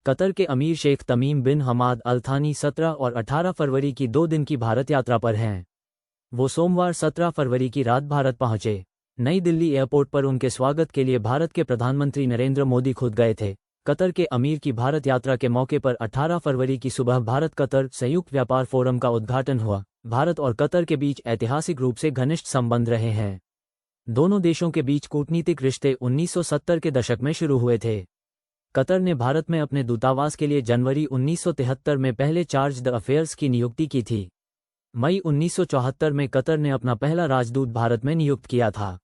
Qatar के अमीर शेख तमीम बिन हमाद अल थानी 17 और 18 फरवरी की 2 दिन की भारत यात्रा पर हैं। वो सोमवार 17 फरवरी की रात भारत पहुंचे। नई दिल्ली एयरपोर्ट पर उनके स्वागत के लिए भारत के प्रधानमंत्री नरेंद्र मोदी खुद गए थे। कतर के अमीर की भारत यात्रा के मौके पर 18 फरवरी की सुबह भारत कतर संयुक्त व्यापार फोरम का उद्घाटन हुआ। भारत और कतर के बीच ऐतिहासिक रूप से घनिष्ठ संबंध रहे हैं। दोनों देशों के बीच कूटनीतिक रिश्ते 1970 के दशक में शुरू हुए थे। कतर ने भारत में अपने दूतावास के लिए जनवरी 1973 में पहले चार्ज द अफेयर्स की नियुक्ति की थी। मई 1974 में कतर ने अपना पहला राजदूत भारत में नियुक्त किया था।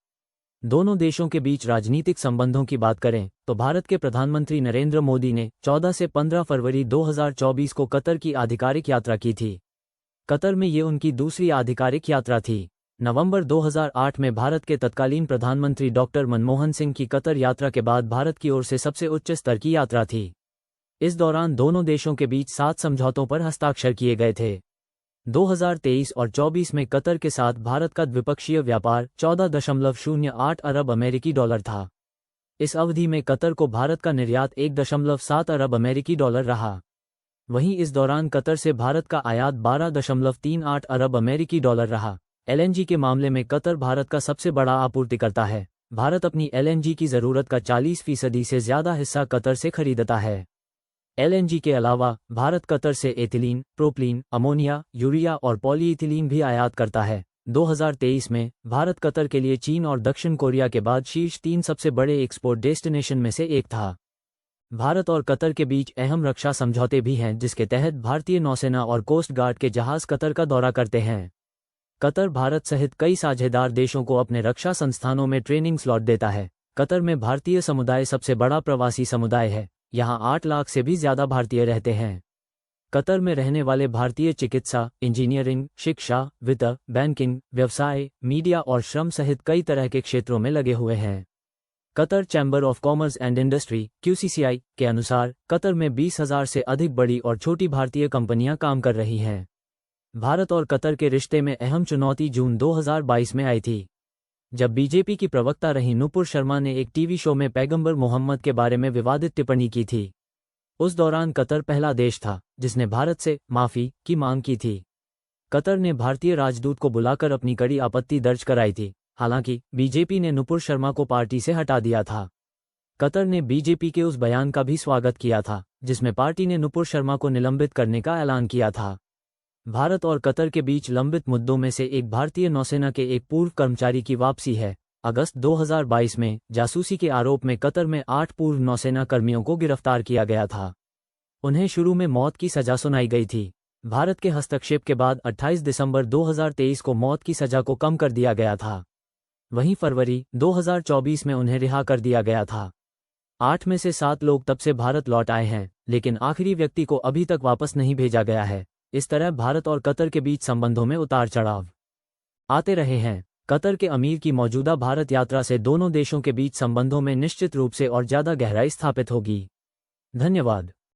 दोनों देशों के बीच राजनीतिक संबंधों की बात करें तो भारत के प्रधानमंत्री नरेंद्र मोदी ने 14 से 15 फरवरी 2024 को कतर की आधिकारिक यात्रा की थी। कतर में ये उनकी दूसरी आधिकारिक यात्रा थी। नवंबर 2008 में भारत के तत्कालीन प्रधानमंत्री डॉक्टर मनमोहन सिंह की कतर यात्रा के बाद भारत की ओर से सबसे उच्च स्तर की यात्रा थी। इस दौरान दोनों देशों के बीच 7 समझौतों पर हस्ताक्षर किए गए थे। 2023 और 24 में कतर के साथ भारत का द्विपक्षीय व्यापार 14.08 अरब अमेरिकी डॉलर था। इस अवधि में कतर को भारत का निर्यात 1.7 अरब अमेरिकी डॉलर रहा। वहीं इस दौरान कतर से भारत का आयात 12.38 अरब अमेरिकी डॉलर रहा। एलएनजी के मामले में कतर भारत का सबसे बड़ा आपूर्तिकर्ता है। भारत अपनी एलएनजी की ज़रूरत का 40% से ज़्यादा हिस्सा कतर से खरीदता है। एलएनजी के अलावा भारत कतर से एथिलीन, प्रोपलीन, अमोनिया, यूरिया और पॉलीइथिलीन भी आयात करता है। 2023 में भारत कतर के लिए चीन और दक्षिण कोरिया के बाद शीर्ष 3 सबसे बड़े एक्सपोर्ट डेस्टिनेशन में से एक था। भारत और कतर के बीच अहम रक्षा समझौते भी हैं, जिसके तहत भारतीय नौसेना और कोस्ट गार्ड के जहाज कतर का दौरा करते हैं। कतर भारत सहित कई साझेदार देशों को अपने रक्षा संस्थानों में ट्रेनिंग स्लॉट देता है। कतर में भारतीय समुदाय सबसे बड़ा प्रवासी समुदाय है। यहाँ 8 लाख से भी ज़्यादा भारतीय रहते हैं। कतर में रहने वाले भारतीय चिकित्सा, इंजीनियरिंग, शिक्षा, वित्त, बैंकिंग, व्यवसाय, मीडिया और श्रम सहित कई तरह के क्षेत्रों में लगे हुए हैं। Qatar chamber of commerce and industry QCCI के अनुसार कतर में 20,000 से अधिक बड़ी और छोटी भारतीय कंपनियां काम कर रही हैं। भारत और कतर के रिश्ते में अहम चुनौती जून 2022 में आई थी, जब बीजेपी की प्रवक्ता रही नुपुर शर्मा ने एक टीवी शो में पैगंबर मोहम्मद के बारे में विवादित टिप्पणी की थी। उस दौरान कतर पहला देश था जिसने भारत से माफ़ी की मांग की थी। कतर ने भारतीय राजदूत को बुलाकर अपनी कड़ी आपत्ति दर्ज कराई थी। हालांकि बीजेपी ने नुपुर शर्मा को पार्टी से हटा दिया था। कतर ने बीजेपी के उस बयान का भी स्वागत किया था जिसमें पार्टी ने नुपुर शर्मा को निलंबित करने का ऐलान किया था। भारत और कतर के बीच लंबित मुद्दों में से एक भारतीय नौसेना के एक पूर्व कर्मचारी की वापसी है। अगस्त 2022 में जासूसी के आरोप में कतर में 8 पूर्व नौसेना कर्मियों को गिरफ्तार किया गया था। उन्हें शुरू में मौत की सजा सुनाई गई थी। भारत के हस्तक्षेप के बाद 28 दिसंबर 2023 को मौत की सजा को कम कर दिया गया था। वहीं फरवरी 2024 में उन्हें रिहा कर दिया गया था। 8 में से 7 लोग तब से भारत लौट आए हैं, लेकिन आखिरी व्यक्ति को अभी तक वापस नहीं भेजा गया है। इस तरह भारत और कतर के बीच संबंधों में उतार चढ़ाव आते रहे हैं। कतर के अमीर की मौजूदा भारत यात्रा से दोनों देशों के बीच संबंधों में निश्चित रूप से और ज़्यादा गहराई स्थापित होगी। धन्यवाद।